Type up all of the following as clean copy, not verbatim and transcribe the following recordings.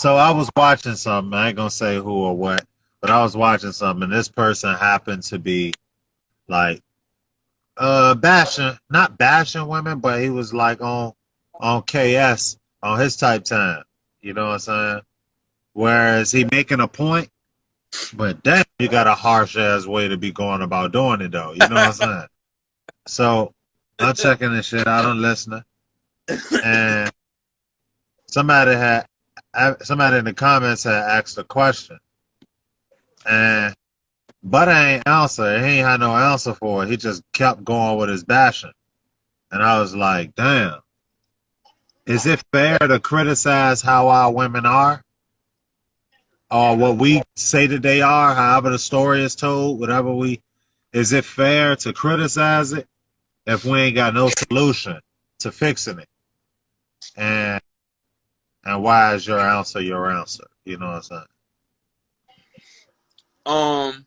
So I was watching something. I ain't gonna say who or what, but I was watching something, and this person happened to be like bashing, not bashing women, but he was like on KS on his type time. You know what I'm saying? Whereas he making a point, but damn, you got a harsh ass way to be going about doing it though. You know what I'm saying? So I'm checking this shit out. I'm listening, and somebody had somebody in the comments had asked a question, and but I ain't answer. He ain't had no answer for it. He just kept going with his bashing, and I was like, damn. Is it fair to criticize how our women are, or what we say that they are, however the story is told, whatever we? Is it fair to criticize it if we ain't got no solution to fixing it? And why is your answer your answer? You know what I'm saying? Um,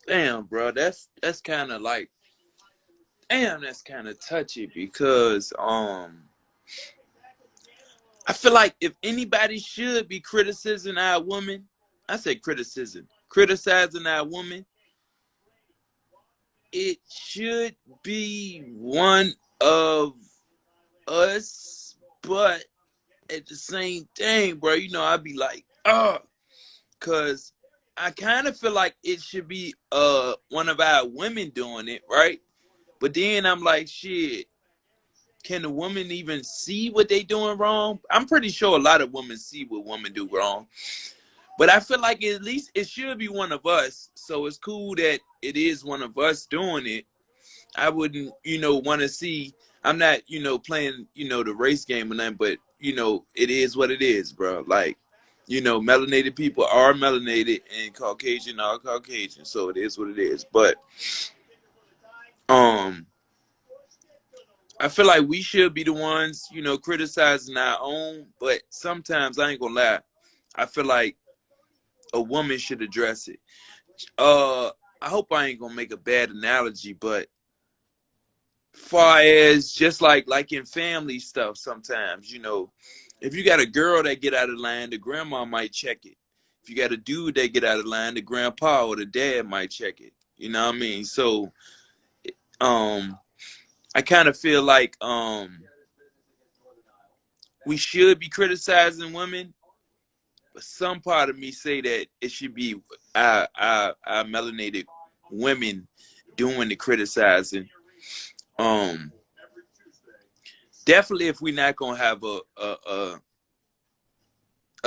damn, bro, that's kind of like, damn, that's kind of touchy because I feel like if anybody should be criticizing our woman, I say criticizing our woman, it should be one of us, but at the same thing, bro, you know, I'd be like, cause I kind of feel like it should be one of our women doing it, right? But then I'm like, shit, can the woman even see what they doing wrong? I'm pretty sure a lot of women see what women do wrong. But I feel like at least it should be one of us. So it's cool that it is one of us doing it. I wouldn't, want to see. I'm not, playing, the race game or nothing, but, it is what it is, bro. Like, melanated people are melanated and Caucasian are Caucasian. So it is what it is. But I feel like we should be the ones, criticizing our own. But sometimes, I ain't gonna lie, I feel like a woman should address it. I hope I ain't gonna make a bad analogy, but far as just like in family stuff, sometimes, if you got a girl that get out of line, the grandma might check it. If you got a dude that get out of line, the grandpa or the dad might check it. You know what I mean? So I kind of feel like we should be criticizing women, but some part of me say that it should be our melanated women doing the criticizing. Definitely, if we're not gonna have a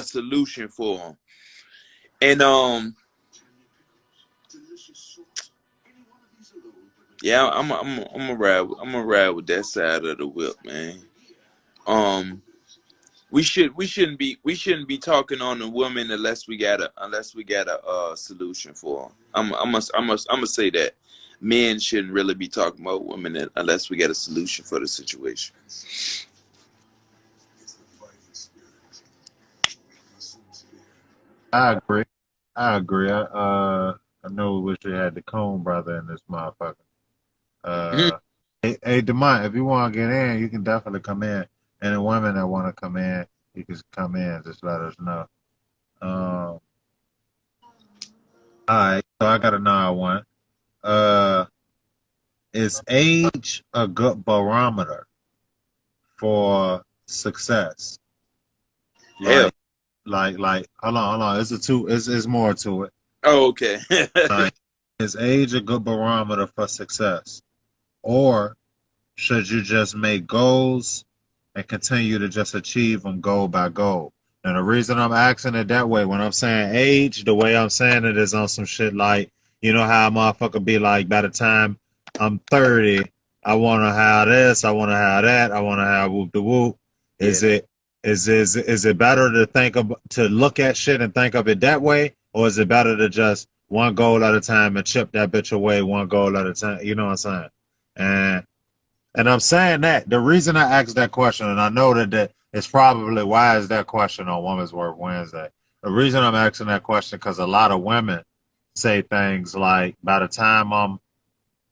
solution for them, and yeah, I'm gonna ride with that side of the whip, man. We shouldn't be talking on the women unless we got a solution for them. I'm gonna say that men shouldn't really be talking about women unless we get a solution for the situation. I agree. I agree. I know we wish we had the Cone brother in this motherfucker. Mhm. Uh, hey, Demont, if you want to get in, you can definitely come in. And the women that want to come in, you can come in. Just let us know. All right. So I got another one. Uh, is age a good barometer for success? Hell. Like, hold on. It's more to it. Oh, okay. Like, is age a good barometer for success? Or should you just make goals and continue to just achieve them goal by goal? And the reason I'm asking it that way, when I'm saying age, the way I'm saying it is on some shit like, you know how a motherfucker be like, by the time I'm 30, I want to have this, I want to have that, I want to have whoop the whoop. Yeah. Is it is it better to to look at shit and think of it that way, or is it better to just one goal at a time and chip that bitch away one goal at a time? You know what I'm saying? And I'm saying that the reason I asked that question, and I know that it's probably why is that question on Women's Work Wednesday. The reason I'm asking that question because a lot of women say things like, by the time I'm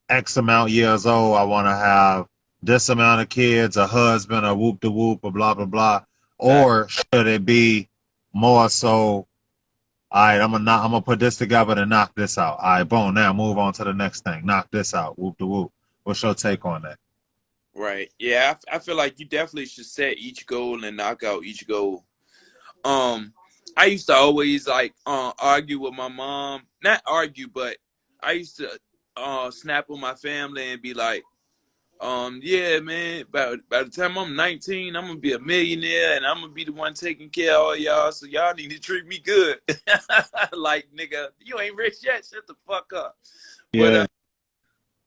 X amount years old, I want to have this amount of kids, a husband, a whoop de whoop, or blah blah blah, Fact. or should it be more so? All right, I'm gonna put this together and knock this out. All right, boom. Now move on to the next thing. Knock this out. Whoop de whoop. What's your take on that? Right. Yeah, I feel like you definitely should set each goal and knock out each goal. I used to always like argue with my mom. Not argue, but I used to snap on my family and be like, yeah, man, by the time I'm 19, I'm gonna be a millionaire and I'm gonna be the one taking care of all y'all. So y'all need to treat me good. Like, nigga, you ain't rich yet. Shut the fuck up. Yeah.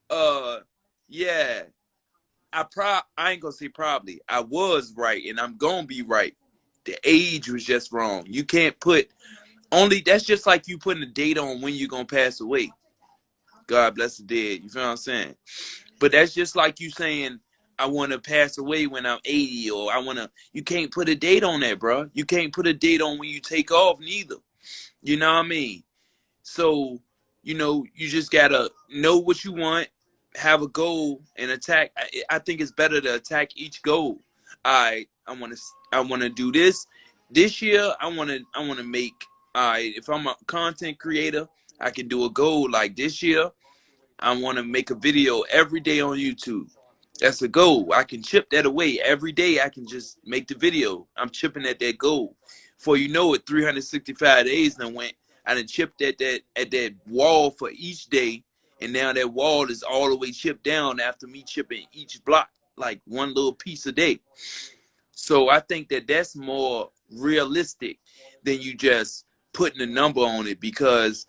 But yeah. I ain't gonna say probably. I was right, and I'm gonna be right. The age was just wrong. You can't put that's just like you putting a date on when you're gonna pass away. God bless the dead. You feel what I'm saying? But that's just like you saying, I want to pass away when I'm 80, or you can't put a date on that, bro. You can't put a date on when you take off neither. You know what I mean? So, you just gotta know what you want, have a goal, and attack. I think it's better to attack each goal. I want to do this year. I want to make. If I'm a content creator, I can do a goal like this year. I want to make a video every day on YouTube. That's a goal. I can chip that away every day. I can just make the video. I'm chipping at that goal. Before you know it, 365 days then went. I done chipped at that wall for each day, and now that wall is all the way chipped down after me chipping each block like one little piece a day. So I think that's more realistic than you just putting a number on it, because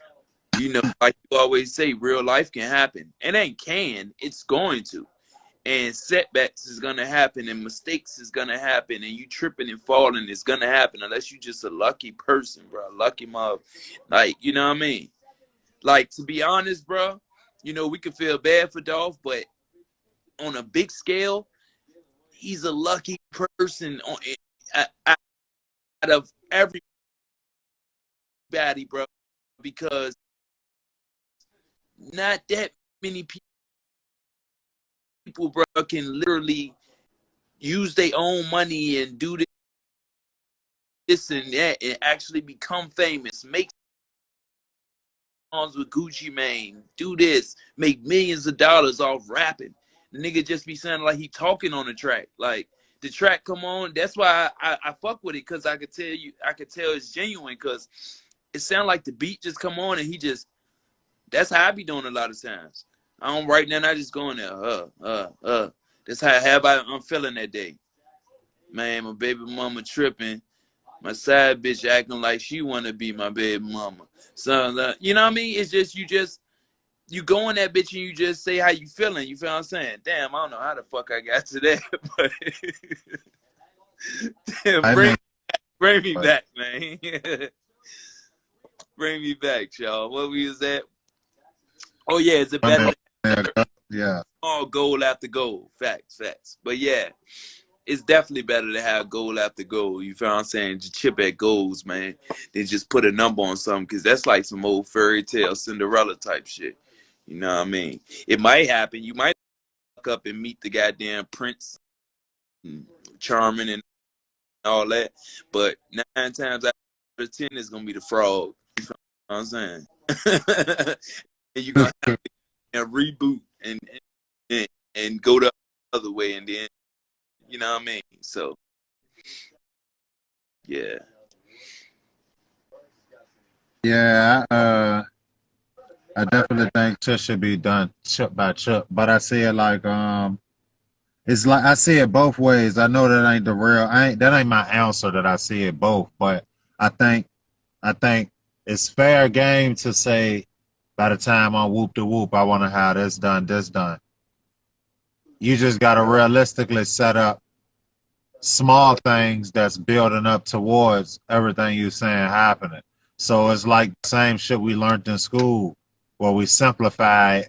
like you always say, real life can happen. It ain't can, it's going to. And setbacks is gonna happen, and mistakes is gonna happen, and you tripping and falling is gonna happen, unless you just a lucky person, bro. Lucky mother. Like, you know what I mean? Like, to be honest, bro, we could feel bad for Dolph, but on a big scale, he's a lucky person out of everybody, bro, because not that many people, bro, can literally use their own money and do this and that and actually become famous, make songs with Gucci Mane, do this, make millions of dollars off rapping. The nigga just be sounding like he talking on the track. Like, the track come on, that's why I fuck with it, because I could tell it's genuine, because it sound like the beat just come on and he just, that's how I be doing a lot of times. I don't write nothing, I just go in there, That's how I'm feeling that day. Man, my baby mama tripping. My side bitch acting like she want to be my baby mama. So, you know what I mean? It's just, you go in that bitch and you just say how you feeling. You feel what I'm saying? Damn, I don't know how the fuck I got to that. But damn, bring me back, man. Bring me back, y'all. What we was at? Oh, yeah, is it better? Yeah. All goal after goal. Facts. But yeah, it's definitely better to have goal after goal. You feel what I'm saying? Just chip at goals, man, than just put a number on something, because that's like some old fairy tale Cinderella type shit. You know what I mean? It might happen. You might look up and meet the goddamn prince, and charming and all that. But 9 times out of 10, it's going to be the frog. You know what I'm saying? And you're going to have to reboot and go the other way, and then, you know what I mean? So, yeah. Yeah, I definitely think chip should be done chip by chip, but I see it like it's like I see it both ways. I know that ain't the real. That ain't my answer that I see it both, but I think it's fair game to say by the time I whoop the whoop, I want to have this done, this done. You just got to realistically set up small things that's building up towards everything you saying happening. So it's like the same shit we learned in school, where we simplify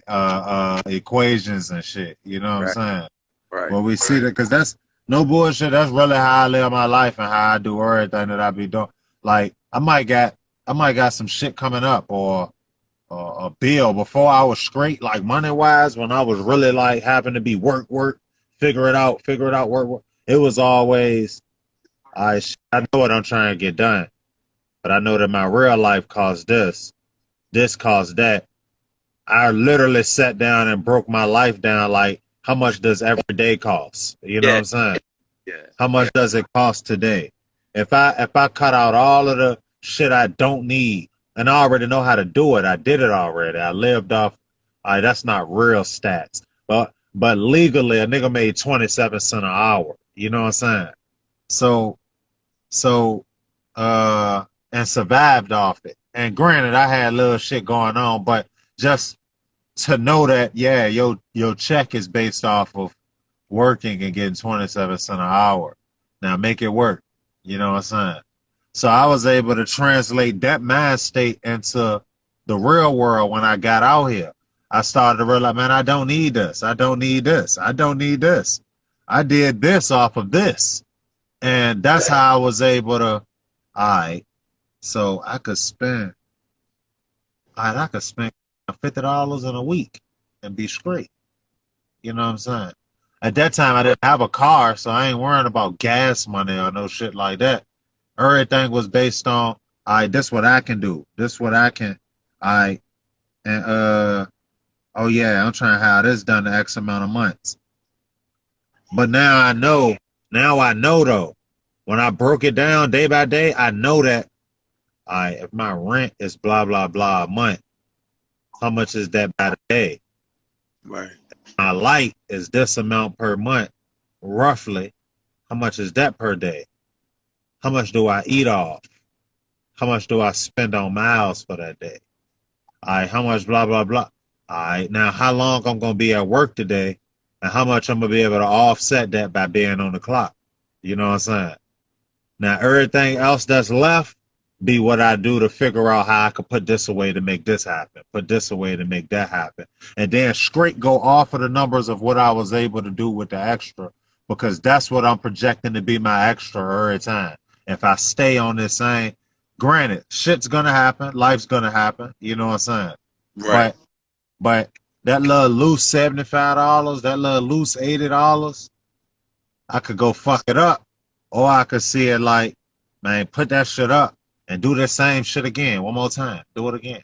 equations and shit. You know what I'm saying? Right. Well, we see that, because that's no bullshit. That's really how I live my life and how I do everything that I be doing. Like, I might got some shit coming up, or a bill before I was straight, like money wise, when I was really like having to be work, figure it out, work. It was always, I know what I'm trying to get done, but I know that my real life caused this caused that. I literally sat down and broke my life down like, how much does every day cost? You know what Yeah, I'm saying? yeah, How much does it cost today? If I cut out all of the shit I don't need, and I already know how to do it, I did it already. I lived off. That's not real stats, but legally a nigga made 27 cents an hour. You know what I'm saying? So so and survived off it. And granted, I had little shit going on, but just to know that, yeah, your check is based off of working and getting 27 cents an hour. Now make it work. You know what I'm saying? So I was able to translate that mind state into the real world when I got out here. I started to realize, man, I don't need this. I don't need this. I don't need this. I did this off of this. And that's how I was able to, all right, so I could spend $50 in a week and be straight. You know what I'm saying? At that time, I didn't have a car, so I ain't worrying about gas money or no shit like that. Everything was based on, all right, this what I can do. This what I can, all right, and oh yeah, I'm trying to have this done in X amount of months. But now I know though, when I broke it down day by day, I know that, all right, if my rent is blah, blah, blah a month, how much is that by the day? right. My light is this amount per month, roughly. How much is that per day? How much do I eat off? How much do I spend on miles for that day? All right, how much blah, blah, blah. All right, now how long I'm going to be at work today and how much I'm going to be able to offset that by being on the clock. You know what I'm saying? Now, everything else that's left be what I do to figure out how I could put this away to make this happen, put this away to make that happen. And then straight go off of the numbers of what I was able to do with the extra, because that's what I'm projecting to be my extra every time. If I stay on this same, granted, shit's going to happen, life's going to happen, you know what I'm saying? Right. But that little loose $75, that little loose $80, I could go fuck it up, or I could see it like, man, put that shit up and do the same shit again, one more time. Do it again.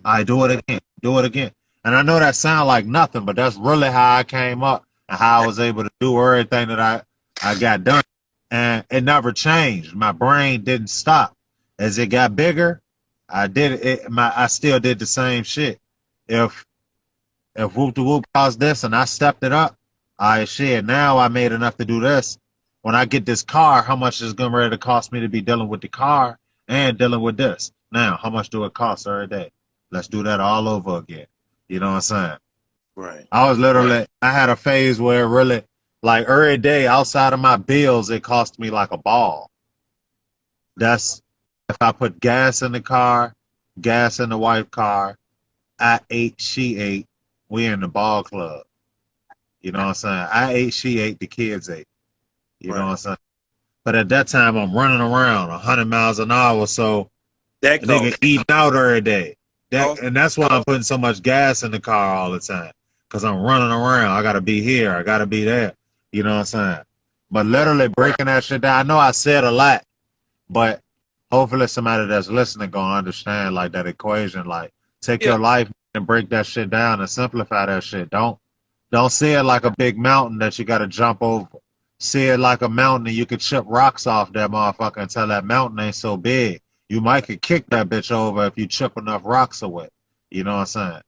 I do it again. Do it again. And I know that sounds like nothing, but that's really how I came up and how I was able to do everything that I got done. And it never changed. My brain didn't stop. As it got bigger, I still did the same shit. If Whoop de Whoop caused this and I stepped it up, shit, now I made enough to do this. When I get this car, how much is going to cost me to be dealing with the car and dealing with this? Now, how much do it cost every day? Let's do that all over again. You know what I'm saying? Right. I had a phase where really, like every day outside of my bills, it cost me like a ball. That's if I put gas in the car, gas in the wife's car, I ate, she ate, we in the ball club. You know what I'm saying? I ate, she ate, the kids ate. You know what I'm saying? But at that time, I'm running around 100 miles an hour, so That nigga eating out every day. cost. And that's why I'm putting so much gas in the car all the time, because I'm running around. I got to be here. I got to be there. You know what I'm saying? But literally breaking that shit down, I know I said a lot, but hopefully somebody that's listening going to understand like that equation. Like, take your life and break that shit down and simplify that shit. Don't see it like a big mountain that you got to jump over. See it like a mountain and you could chip rocks off that motherfucker until that mountain ain't so big. You might could kick that bitch over if you chip enough rocks away. You know what I'm saying?